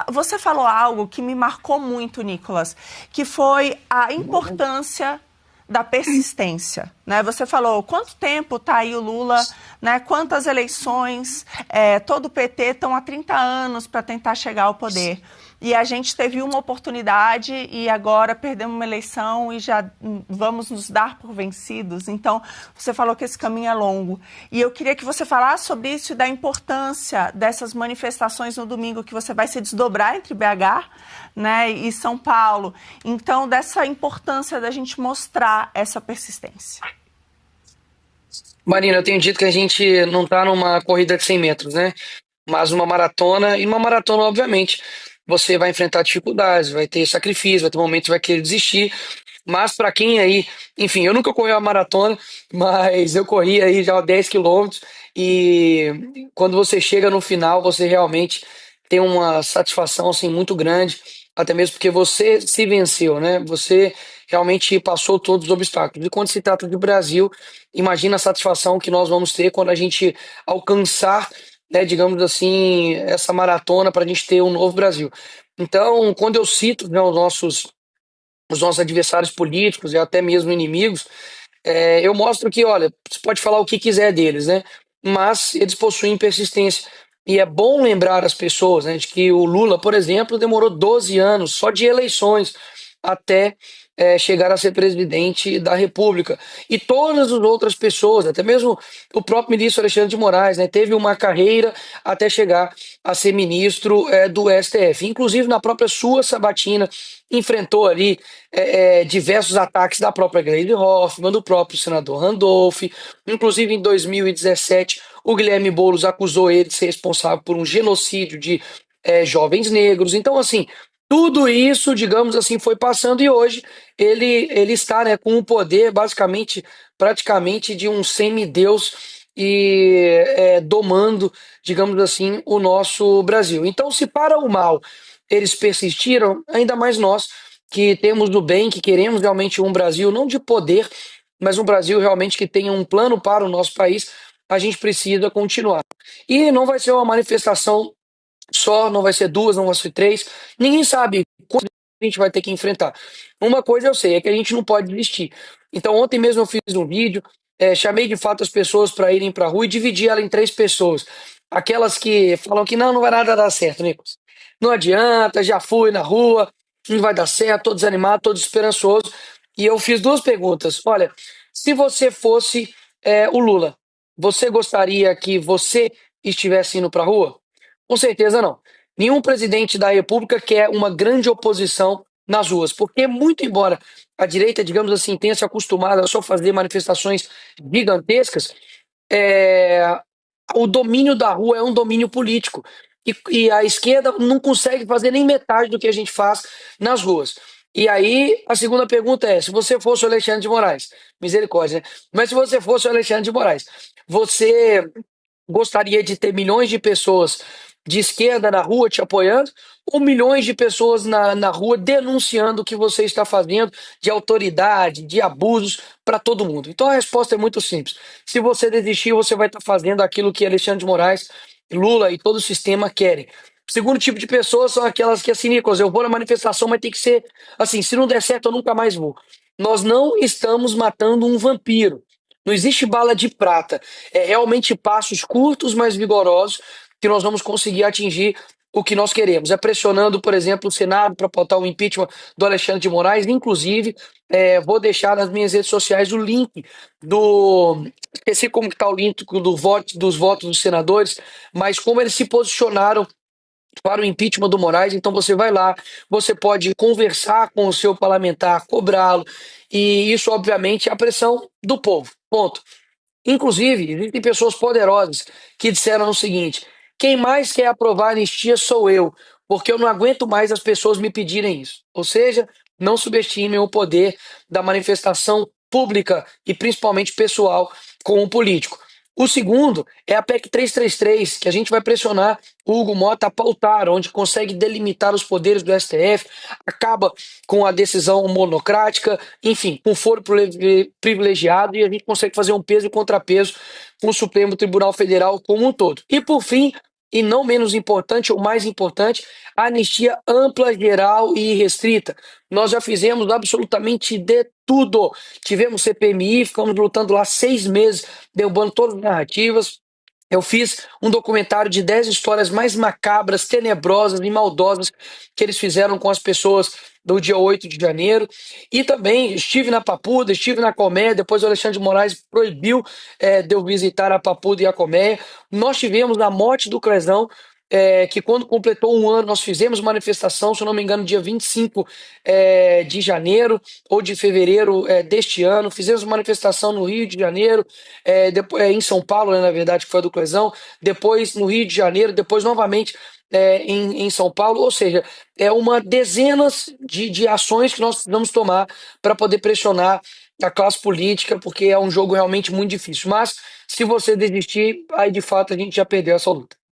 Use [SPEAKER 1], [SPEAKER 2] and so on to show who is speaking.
[SPEAKER 1] você falou algo que me marcou muito, Nicolas, que foi a importância da persistência, né? Você falou quanto tempo está aí o Lula, né? Quantas eleições, todo o PT estão há 30 anos para tentar chegar ao poder. E a gente teve uma oportunidade e agora perdemos uma eleição e já vamos nos dar por vencidos. Então, você falou que esse caminho é longo. E eu queria que você falasse sobre isso e da importância dessas manifestações no domingo, que você vai se desdobrar entre BH, né, e São Paulo. Então, dessa importância da gente mostrar essa persistência.
[SPEAKER 2] Marina, eu tenho dito que a gente não está numa corrida de 100 metros, né? Mas uma maratona, e uma maratona, obviamente, você vai enfrentar dificuldades, vai ter sacrifício, vai ter momentos que vai querer desistir, mas para quem aí, enfim, eu nunca corri uma maratona, mas eu corri aí já 10 quilômetros, e quando você chega no final, você realmente tem uma satisfação assim muito grande, até mesmo porque você se venceu, né? Você realmente passou todos os obstáculos. E quando se trata do Brasil, imagina a satisfação que nós vamos ter quando a gente alcançar, né, digamos assim, essa maratona para a gente ter um novo Brasil. Então, quando eu cito, né, os nossos adversários políticos e até mesmo inimigos, eu mostro que, olha, você pode falar o que quiser deles, né? Mas eles possuem persistência. E é bom lembrar as pessoas, né, de que o Lula, por exemplo, demorou 12 anos só de eleições até chegar a ser presidente da República. E todas as outras pessoas, até mesmo o próprio ministro Alexandre de Moraes, né, teve uma carreira até chegar a ser ministro do STF. Inclusive, na própria sua sabatina, enfrentou ali diversos ataques da própria Gleisi Hoffmann, do próprio senador Randolph. Inclusive, em 2017, o Guilherme Boulos acusou ele de ser responsável por um genocídio de jovens negros. Então, assim, tudo isso, digamos assim, foi passando e hoje ele está, né, com o poder, basicamente, praticamente, de um semideus e domando, digamos assim, o nosso Brasil. Então, se para o mal eles persistiram, ainda mais nós que temos do bem, que queremos realmente um Brasil não de poder, mas um Brasil realmente que tenha um plano para o nosso país, a gente precisa continuar. E não vai ser uma manifestação só, não vai ser duas, não vai ser três, ninguém sabe quanto a gente vai ter que enfrentar. Uma coisa eu sei, é que a gente não pode desistir. Então ontem mesmo eu fiz um vídeo, chamei de fato as pessoas para irem para a rua e dividi ela em três pessoas. Aquelas que falam que não vai nada dar certo, Nicolas. Não adianta, já fui na rua, não vai dar certo, tô desanimado, tô desesperançoso. E eu fiz duas perguntas. Olha, se você fosse o Lula, você gostaria que você estivesse indo para a rua? Com certeza não. Nenhum presidente da República quer uma grande oposição nas ruas, porque muito embora a direita, digamos assim, tenha se acostumado a só fazer manifestações gigantescas, é, o domínio da rua é um domínio político. E a esquerda não consegue fazer nem metade do que a gente faz nas ruas. E aí, a segunda pergunta é: se você fosse o Alexandre de Moraes, misericórdia, né? Mas se você fosse o Alexandre de Moraes, você gostaria de ter milhões de pessoas de esquerda na rua te apoiando, ou milhões de pessoas na rua denunciando o que você está fazendo de autoridade, de abusos para todo mundo? Então a resposta é muito simples. Se você desistir, você vai estar fazendo aquilo que Alexandre de Moraes, Lula e todo o sistema querem. O segundo tipo de pessoas são aquelas que, assim, Nicolas, eu vou na manifestação, mas tem que ser assim, se não der certo, eu nunca mais vou. Nós não estamos matando um vampiro. Não existe bala de prata. É realmente passos curtos, mas vigorosos, que nós vamos conseguir atingir o que nós queremos. É pressionando, por exemplo, o Senado para pautar o impeachment do Alexandre de Moraes. Inclusive, vou deixar nas minhas redes sociais o link do. Esqueci como que está o link dos votos dos senadores, mas como eles se posicionaram para o impeachment do Moraes. Então você vai lá, você pode conversar com o seu parlamentar, cobrá-lo, e isso, obviamente, é a pressão do povo. Ponto. Inclusive, existem pessoas poderosas que disseram o seguinte: quem mais quer aprovar a anistia sou eu, porque eu não aguento mais as pessoas me pedirem isso. Ou seja, não subestimem o poder da manifestação pública e principalmente pessoal com o político. O segundo é a PEC 333, que a gente vai pressionar o Hugo Mota a pautar, onde consegue delimitar os poderes do STF, acaba com a decisão monocrática, enfim, com foro privilegiado, e a gente consegue fazer um peso e contrapeso com o Supremo Tribunal Federal como um todo. E por fim, e não menos importante, ou mais importante, anistia ampla, geral e restrita. Nós já fizemos absolutamente de tudo. Tivemos CPMI, ficamos lutando lá 6 meses, derrubando todas as narrativas. Eu fiz um documentário de 10 histórias mais macabras, tenebrosas e maldosas que eles fizeram com as pessoas do dia 8 de janeiro. E também estive na Papuda, estive na Colmeia, depois o Alexandre de Moraes proibiu de eu visitar a Papuda e a Colmeia. Nós tivemos a morte do Crezão, que quando completou um ano, nós fizemos manifestação, se eu não me engano, dia 25 de janeiro ou de fevereiro deste ano. Fizemos manifestação no Rio de Janeiro, depois, em São Paulo, né, na verdade, que foi a do Clezão, depois no Rio de Janeiro, depois novamente em São Paulo, ou seja, é uma dezenas de ações que nós precisamos tomar para poder pressionar a classe política, porque é um jogo realmente muito difícil. Mas se você desistir, aí de fato a gente já perdeu essa luta.